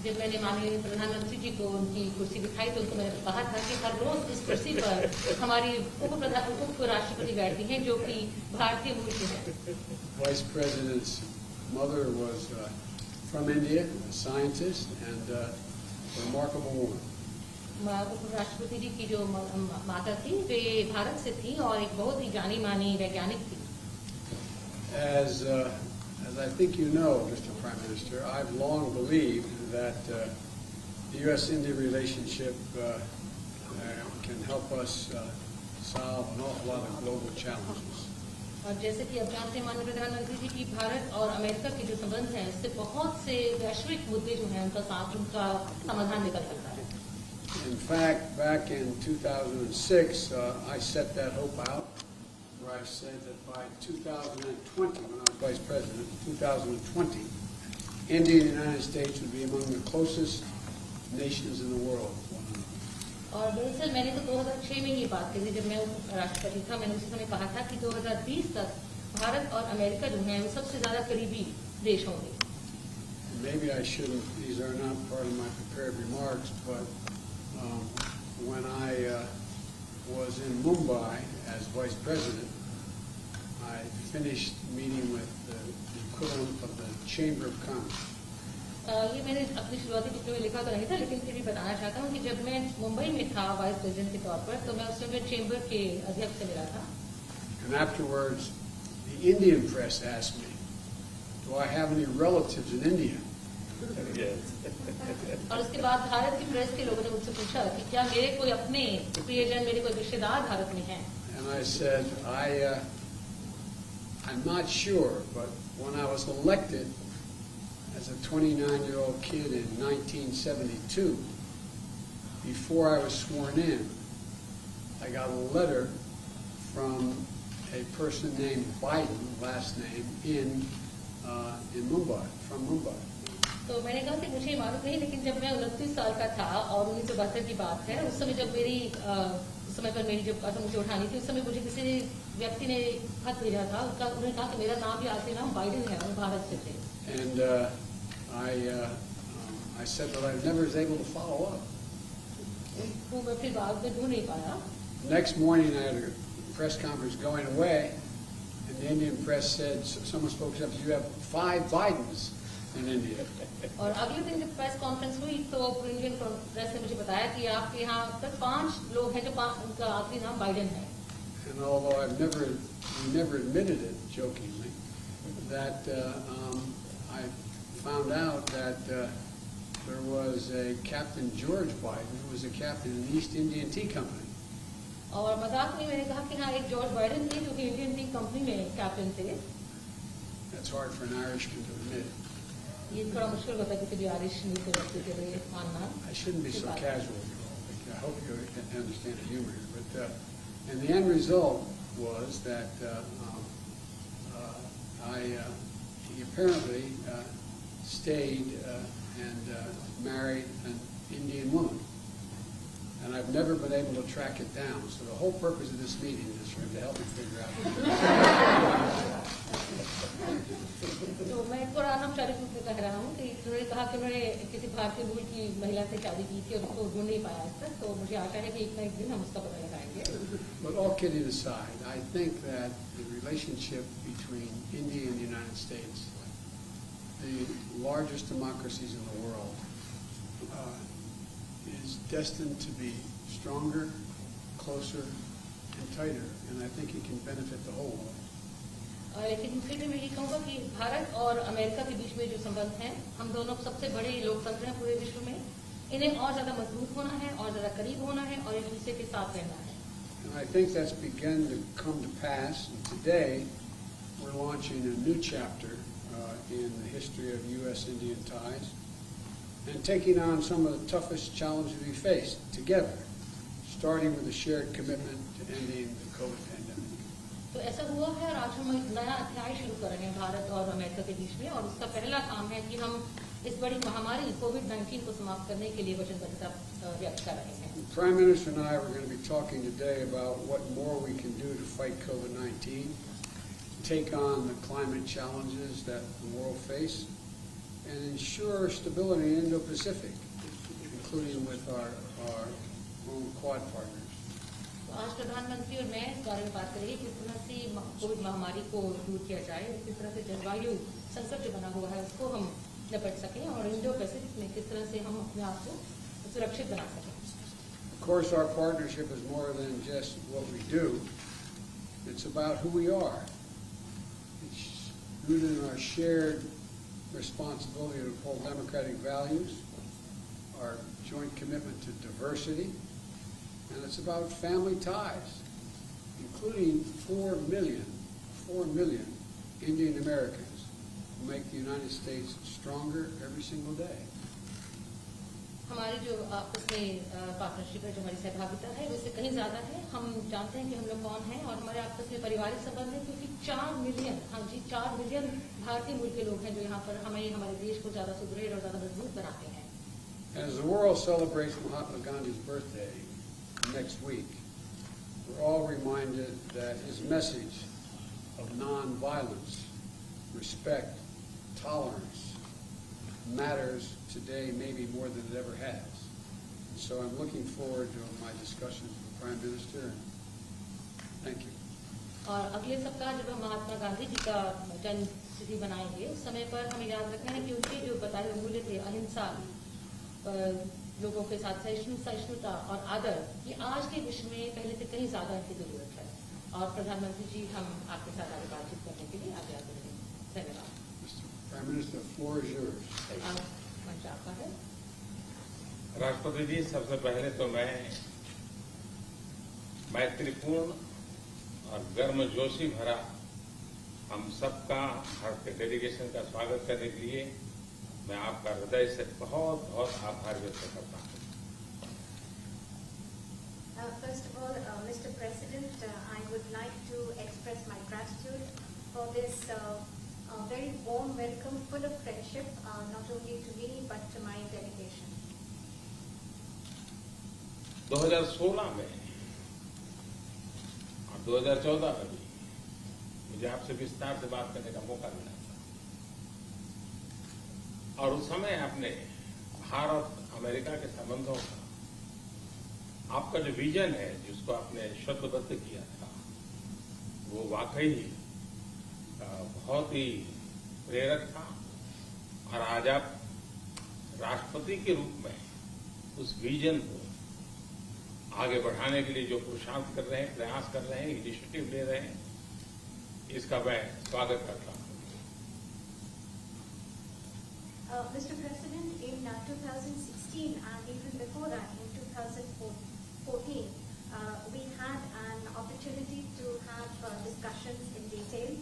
जब मैंने माननीय प्रधानमंत्री जी को उनकी कुर्सी दिखाई तो उनको मैंने कहा था कि हर रोज इस कुर्सी पर हमारी उप राष्ट्रपति बैठती हैं जो कि भारतीय मूल के हैं। Vice President's mother was from India, a scientist and a remarkable woman. उप राष्ट्रपति जी की जो माता थी वे भारत से थी और एक बहुत ही जानी मानी वैज्ञानिक थी। As I think you know, Mr. Prime Minister, I've long believed that the U.S.-India relationship can help us solve an awful lot of global challenges. और जैसे कि आप जानते हैं माननीय प्रधानमंत्री जी की भारत और अमेरिका के जो संबंध हैं उससे बहुत से वैश्विक मुद्दे जो हैं उनका समाधान निकल सकता है। In fact, back in 2006, I set that hope out, where I said that by 2020, when I was Vice President, 2020, India and the United States would be among the closest nations in the world. और दरअसल मैंने तो 2006 में ये बात कही जब मैं राष्ट्रपति था। मैंने उस समय कहा था कि 2020 तक भारत और अमेरिका जो हैं वो सबसे ज्यादा करीबी देश होंगे। Maybe I shouldn't, these are not part of my prepared remarks, but when I was in Mumbai as Vice President, I finished meeting with the equivalent of the Chamber of Commerce. ये मैंने अपनी शुरुआती चित्र में लिखा तो नहीं था लेकिन फिर भी बताना चाहता हूँ कि जब मैं मुंबई में था वाइस प्रेसिडेंट के तौर पर तो मैं उस समय चेंबर के अध्यक्ष से मिला था। And afterwards, the Indian press asked me, "Do I have any relatives in India?" और उसके बाद भारत की प्रेस के लोगों ने मुझसे पूछा कि क्या मेरे कोई अपने प्रियजन मेरे कोई रिश्तेदार भारत में हैं? And I said, I'm not sure, but when I was elected as a 29-year-old kid in 1972, before I was sworn in, I got a letter from a person named Biden, last name, in Mumbai, from Mumbai. तो मैंने कहा कि मुझे मालूम नहीं लेकिन जब मैं 29 साल का था और 1972 की बात है उस समय जब उस समय पर मेरी जब मुझे उठानी थी उस समय मुझे किसी व्यक्ति ने खत भेजा था उन्होंने कहा कि मेरा नाम भी आखिरी नाम बाइडेन है और भारत से थे। And I said that I never was able to follow up. तो मैं फिर बाद में ढूंढ नहीं पाया। Next morning I had a press conference going away, and the Indian press said, someone spoke up, you have 5 Bidens in India. और अगले दिन जब प्रेस कॉन्फ्रेंस हुई तो इंडियन प्रेस ने मुझे बताया कि आपके यहाँ तक 5 लोग हैं जो उनका आखिरी नाम बाइडेन है। And although we never admitted it jokingly, that I found out that there was a Captain George Biden who was a captain in the East Indian Tea Company. और मजाक में मैंने कहा कि हाँ एक जॉर्ज बाइडेन थे जो कि इंडियन टी कंपनी में कैप्टन थे। That's hard for an Irishman to admit. ये थोड़ा मुश्किल होता है किसी भी आयरिश व्यक्ति के लिए मानना। I shouldn't be so casual. I hope you understand the humor here. But and the end result was that he apparently stayed and married an Indian woman. And I've never been able to track it down. So the whole purpose of this meeting is for him to help me figure out. तो मैं थोड़ा अनौपचारिक रूप से कह रहा हूँ कि उन्होंने कहा कि उन्होंने किसी भारतीय मूल की महिला से शादी की थी और उसको ढूंढ नहीं पाया आज तक। तो मुझे आशा है कि एक ना एक दिन हम उसका पता लगाएंगे। But all kidding aside, I think that the relationship between India and the United States, the largest democracies in the world, is destined to be stronger, closer, and tighter, and I think it can benefit the whole world. लेकिन फिर भी मैं ये कहूँगा कि भारत और America के बीच में जो संबंध हैं, हम दोनों सबसे बड़े लोकतंत्र हैं पूरे विश्व में, इन्हें और ज्यादा मजबूत होना है और ज्यादा करीब होना है और एक दूसरे के साथ रहना है। And I think that's begun to come to pass. And today, we're launching a new chapter in the history of U.S.-Indian ties, and taking on some of the toughest challenges we face together, starting with a shared commitment to ending the COVID pandemic. तो ऐसा हुआ है और आज हम एक नया अध्याय शुरू कर रहे हैं भारत और अमेरिका के बीच में और उसका पहला काम है कि हम इस बड़ी महामारी कोविड-19 को समाप्त करने के लिए वचनबद्धता व्यक्त कर रहे हैं। The Prime Minister and I were going to be talking today about what more we can do to fight COVID-19, take on the climate challenges that the world face, and ensure stability in Indo-Pacific, including with our own Quad partners. तो आज प्रधानमंत्री और मैं इस बारे में बात करेंगे किस तरह से कोविड महामारी को दूर किया जाए और किस तरह से जलवायु संकट जो बना हुआ है उसको हम निपट सकें और इंडो पैसिफिक में किस तरह से हम अपने आप को सुरक्षित बना सकें. Of course, our partnership is more than just what we do. It's about who we are. It's rooted in our shared responsibility to uphold democratic values, our joint commitment to diversity, and it's about family ties, including 4 million Indian Americans who make the United States stronger every single day. हमारी जो आपस में partnership है, जो हमारी सहभागिता है, उससे कहीं ज्यादा है. हम जानते हैं कि हम लोग कौन हैं और हमारे आपस में पारिवारिक संबंध है, क्योंकि 4 मिलियन, हाँ जी 4 मिलियन भारतीय मूल के लोग हैं जो यहाँ पर हमें हमारे देश को ज्यादा सुदृढ़ और ज्यादा मजबूत बनाते हैं. As the world celebrates Mahatma Gandhi's birthday next week, we're all reminded that his message of non-violence, respect, tolerance matters today maybe more than it ever has. So I'm looking forward to my discussions with the Prime Minister. Thank you. और अगले सप्ताह जब हम महात्मा गांधी जी का जन्म तिथि मनाएंगे, उस समय पर हमें याद रखना है कि उनके जो बताए हुए मूल्य थे, अहिंसा, लोगों के साथ सहिष्णुता और आदर, ये आज के विश्व में पहले से कहीं ज्यादा इनकी जरूरत है. और प्रधानमंत्री जी, हम आपके साथ आगे बातचीत करने के लिए आगे आते हैं. धन्यवाद. Prime Minister, the floor is yours. मंच आपका है. राष्ट्रपति जी, सबसे पहले तो मैं मैत्रीपूर्ण और गर्मजोशी भरा हम सबका भारत डेलीगेशन का स्वागत करने के लिए मैं आपका हृदय से बहुत बहुत आभार व्यक्त करता हूँ. First of all, Mr. President, I would like to express my gratitude for this very warm welcome, full of friendship, not only to me but to my delegation. 2016 में और 2014 में भी मुझे आपसे विस्तार से बात करने का मौका मिला था और उस समय आपने भारत अमेरिका के संबंधों का आपका जो विजन है, जिसको आपने शब्दबद्ध किया था, वो वाकई बहुत ही प्रेरक था. और आज आप राष्ट्रपति के रूप में उस विजन को आगे बढ़ाने के लिए जो पुरुषार्थ कर रहे हैं, प्रयास कर रहे हैं, इनिशिएटिव ले रहे हैं, इसका मैं स्वागत करता हूं. Mr. President, in 2016 and even before that, in 2014, we had an opportunity to have discussions in detail.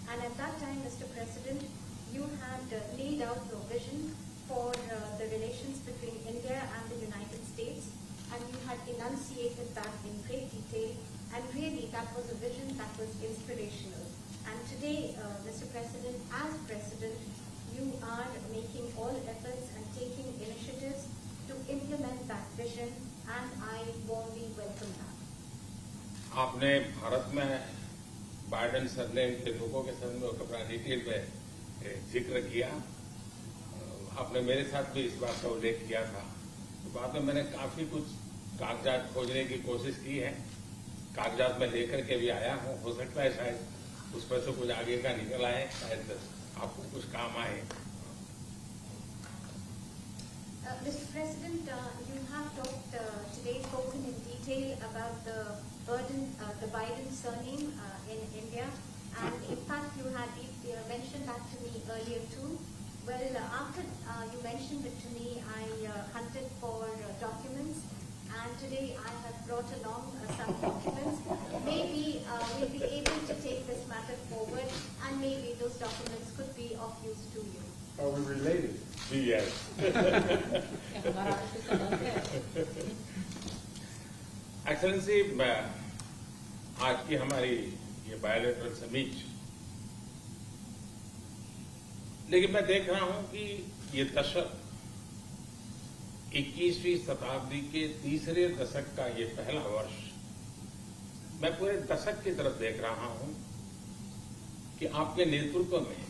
And at that time, Mr. President, you had laid out your vision for the relations between India and the United States, and you had enunciated that in great detail, and really that was a vision that was inspirational. And today, Mr. President, as President, you are making all efforts and taking initiatives to implement that vision, and I warmly welcome that. आपने भारत में Biden surname के लोगों के संबंध में अपना detail में जिक्र किया. आपने मेरे साथ भी इस बात का उल्लेख किया था. तो बाद में मैंने काफी कुछ कागजात खोजने की कोशिश की है. कागजात में लेकर के भी आया हूं. हो सकता है शायद उस पर से कुछ आगे का निकल आए, शायद आपको कुछ काम आए. Mr. President, you have talked today, spoken in detail about the burden, the Biden surname in India, and in fact you had mentioned that to me earlier too. Well, after you mentioned it to me, I hunted for documents, and today I have brought along some documents. Maybe we'll be able to take this matter forward, and maybe those documents could be of use to you. Are we related? Yes. Excellency, आज की हमारी ये bilateral summit, लेकिन मैं देख रहा हूं कि ये दशक 21वीं शताब्दी के तीसरे दशक का ये पहला वर्ष, मैं पूरे दशक की तरफ देख रहा हूं कि आपके नेतृत्व में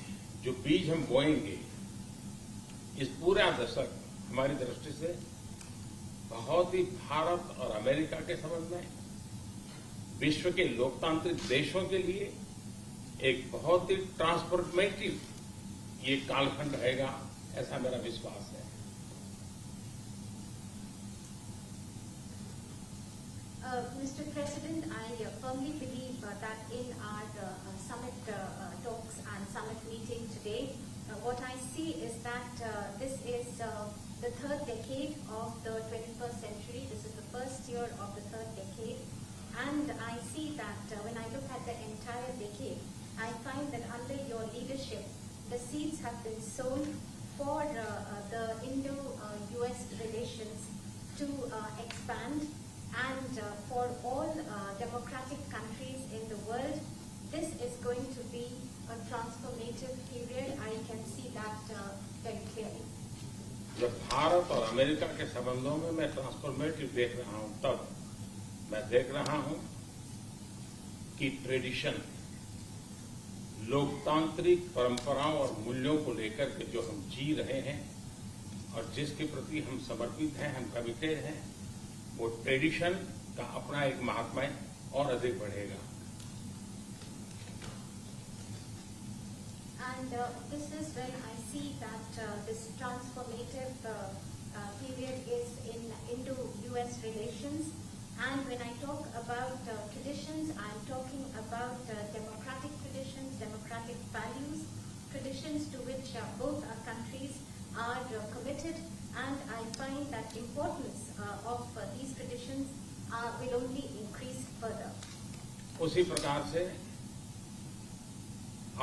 जो बीज हम बोएंगे इस पूरा दशक हमारी दृष्टि से बहुत ही भारत और अमेरिका के संबंध में, विश्व के लोकतांत्रिक देशों के लिए एक बहुत ही ट्रांसफॉर्मेटिव ये कालखंड रहेगा, ऐसा मेरा विश्वास है। Mr. President, I firmly believe that in our summit talks and summit meeting today, what I see is that this is the third decade of the 21st century. This is the first year of the third decade. And I see that when I look at the entire decade, I find that under your leadership, the seeds have been sown for the Indo-US relations to expand. And for all democratic countries in the world, this is going to be a transformative period. I can see that very clearly. जब भारत और America के संबंधों में मैं transformative देख रहा हूं, तब मैं देख रहा हूं कि ट्रेडिशन, लोकतांत्रिक परंपराओं और मूल्यों को लेकर के जो हम जी रहे हैं और जिसके प्रति हम समर्पित हैं, हम कमिटेड हैं, वो ट्रेडिशन का अपना एक महात्मा और अधिक बढ़ेगा। And this is when I see that this transformative period is in Indo-US relations. And when I talk about traditions, I'm talking about democratic traditions, democratic values, traditions to which both our countries are committed. And I find that importance of these traditions will only increase further. उसी प्रकार से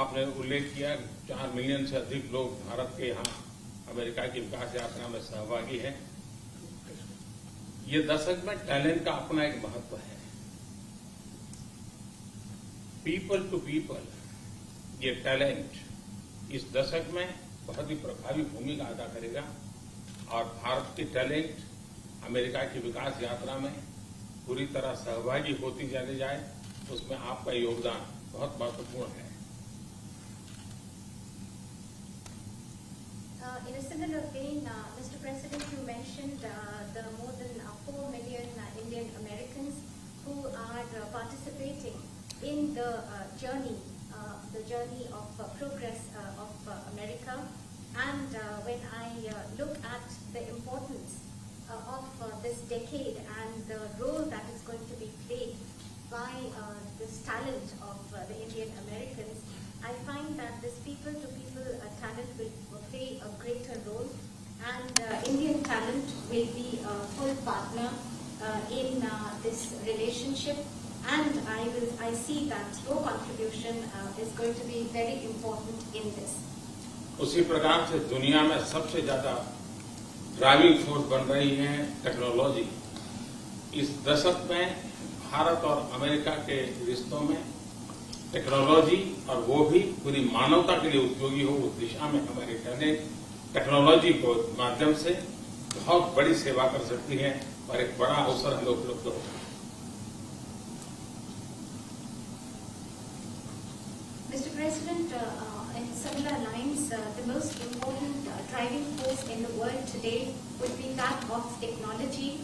आपने उल्लेख किया 4 million से अधिक लोग भारत के यहाँ अमेरिका की विकास यात्रा में सहभागी हैं। ये दशक में टैलेंट का अपना एक महत्व है। पीपल टू पीपल ये टैलेंट इस दशक में बहुत ही प्रभावी भूमिका अदा करेगा और भारत की टैलेंट अमेरिका की विकास यात्रा में पूरी तरह सहभागी होती चली जाए, उसमें आपका योगदान बहुत महत्वपूर्ण है। In a similar vein, Mr. President, you mentioned the more than 4 million Indian Americans who are participating in the journey of progress of America. And when I look at the importance of this decade and the role that is going to be played by this talent of the Indian Americans, I find that this people-to-people talent will play a greater role, and Indian talent will be a full partner in this relationship. And I see that your contribution is going to be very important in this. उसी प्रकार से दुनिया में सबसे ज्यादा driving force बन रही है टेक्नोलॉजी। इस दशक में भारत और अमेरिका के रिश्तों में टेक्नोलॉजी, और वो भी पूरी मानवता के लिए उपयोगी हो, उस दिशा में हमारी टेक्नोलॉजी को माध्यम से बहुत बड़ी सेवा कर सकती है और एक बड़ा अवसर हमें उपलब्ध होगा। Mr. President, in similar lines, the most important driving force in the world today would be that of technology,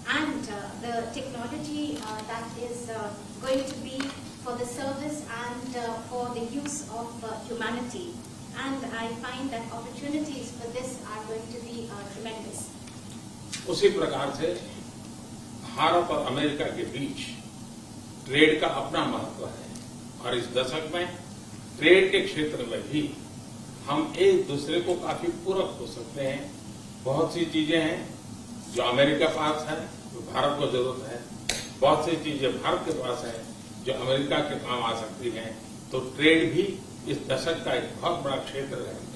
and the technology that is going to be for the service and for the use of humanity. And I find that opportunities for this are going to be tremendous. उसी प्रकार से भारत और America के बीच trade का अपना महत्व है और इस दशक में ट्रेड के क्षेत्र में भी हम एक दूसरे को काफी पूरक हो सकते हैं। बहुत सी चीजें हैं जो अमेरिका के पास है, जो भारत को जरूरत है, बहुत सी चीजें भारत के पास है जो अमेरिका के काम आ सकती हैं। तो ट्रेड भी इस दशक का एक बहुत बड़ा क्षेत्र रहेगा।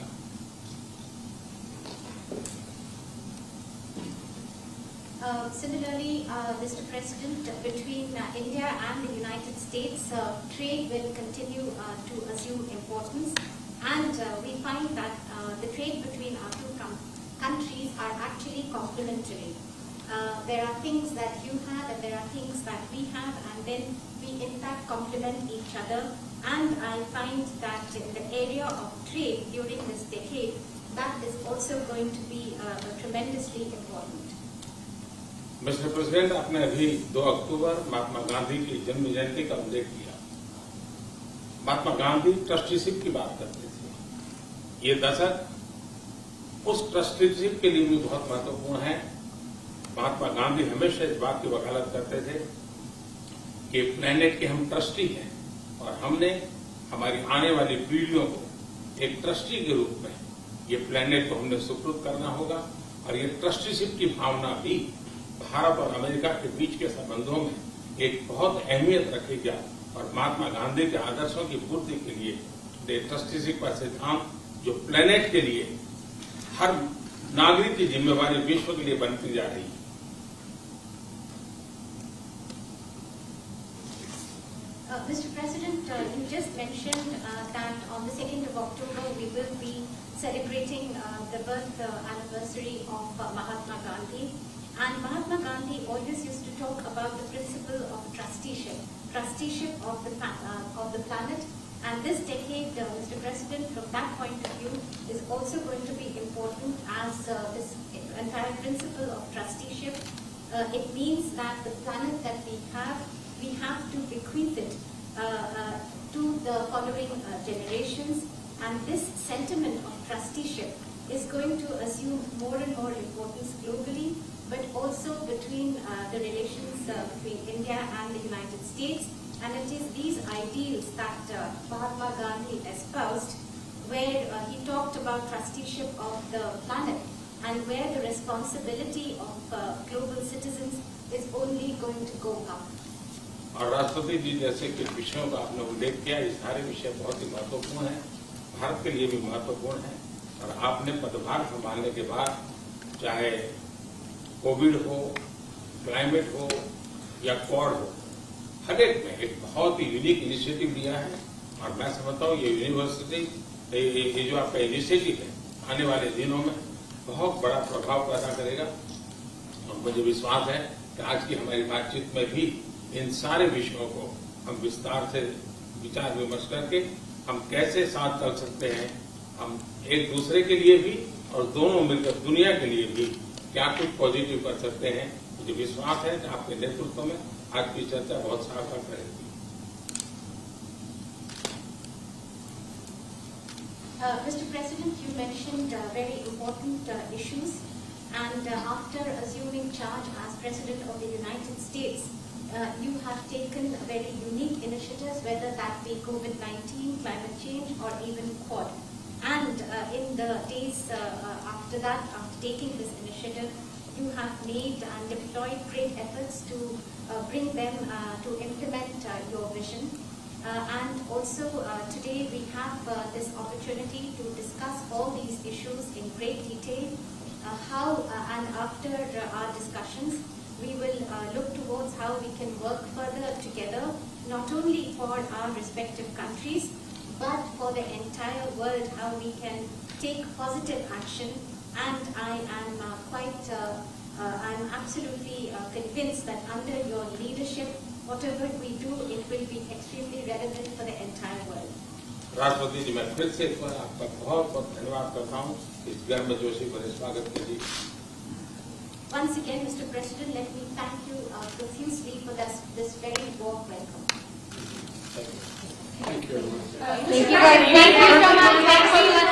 Similarly, Mr. President, between India and the United States, trade will continue to assume importance, and we find that the trade between our two countries are actually complementary. There are things that you have and there are things that we have, and then we in fact complement each other. And I find that in the area of trade during this decade, that is also going to be tremendously important. Mister president, आपने अभी 2 अक्टूबर महात्मा गांधी की जन्म जयंती का उल्लेख किया। Mahatma Gandhi trusteeship की बात करते थे। ये दशक उस ट्रस्टीशिप के लिए भी बहुत महत्वपूर्ण है। महात्मा गांधी हमेशा इस बात की वकालत करते थे कि प्लेनेट के हम ट्रस्टी हैं और हमने हमारी आने वाली पीढ़ियों को एक ट्रस्टी के रूप में ये प्लेनेट को हमने सुपुर्द करना होगा और ये ट्रस्टीशिप की भावना भी भारत और अमेरिका के बीच के संबंधों में एक बहुत अहमियत रखेगा और महात्मा गांधी के आदर्शों की पूर्ति के लिए ट्रस्टीशिप का सिद्धांत जो प्लेनेट के लिए हर नागरिक की जिम्मेवारी विश्व के लिए बनती जा रही है। Mr. President, you just mentioned that on the 2nd of October we will be celebrating the birth anniversary of Mahatma Gandhi. And Mahatma Gandhi always used to talk about the principle of trusteeship of the planet. And this decade, Mr. President, from that point of view, is also going to be important as this entire principle of trusteeship. It means that the planet that we have to bequeath it to the following generations. And this sentiment of trusteeship is going to assume more and more importance globally, but also between the relations between India and the United States. And it is these ideals that Mahatma Gandhi espoused, where he talked about trusteeship of the planet and where the responsibility of global citizens is only going to go up. और राष्ट्रपति जी जैसे कि विषयों का आपने उल्लेख किया, ये सारे विषय बहुत ही महत्वपूर्ण हैं, भारत के लिए भी महत्वपूर्ण है। और आपने पदभार संभालने के बाद चाहे कोविड हो, क्लाइमेट हो या क्वाड हो, हर एक में एक बहुत ही यूनिक इनिशिएटिव लिया है। और मैं समझता हूँ ये यूनिवर्सिटी, ये जो आपका इनिशिएटिव है, आने वाले दिनों में बहुत बड़ा प्रभाव पैदा करेगा। और मुझे विश्वास है कि आज की हमारी बातचीत में भी इन सारे विषयों को हम विस्तार से विचार विमर्श करके हम कैसे साथ चल सकते हैं, हम एक दूसरे के लिए भी और दोनों मिलकर दुनिया के लिए भी क्या कुछ पॉजिटिव कर सकते हैं। मुझे विश्वास है कि आपके नेतृत्व में आज की चर्चा बहुत सार्थक रहेगी। Mr. President, you mentioned very important issues, and after assuming charge as President of the United States, you have taken very unique initiatives, whether that be COVID-19, climate change, or even Quad. And in the days after that, after taking this initiative, you have made and deployed great efforts to bring them to implement your vision. And also today we have this opportunity to discuss all these issues in great detail. And after our discussions, we will look towards how we can work further together, not only for our respective countries, but for the entire world, how we can take positive action. And I am I'm absolutely convinced that under your leadership, whatever we do, it will be extremely relevant for the entire world. राष्ट्रपति जी, मैं फिर से एक बार आपका बहुत बहुत धन्यवाद करता हूँ इस गर्मजोशी भरे स्वागत के लिए। Once again, Mr. President, let me thank you profusely for this very warm welcome. Thank you, everyone. Thank you so much.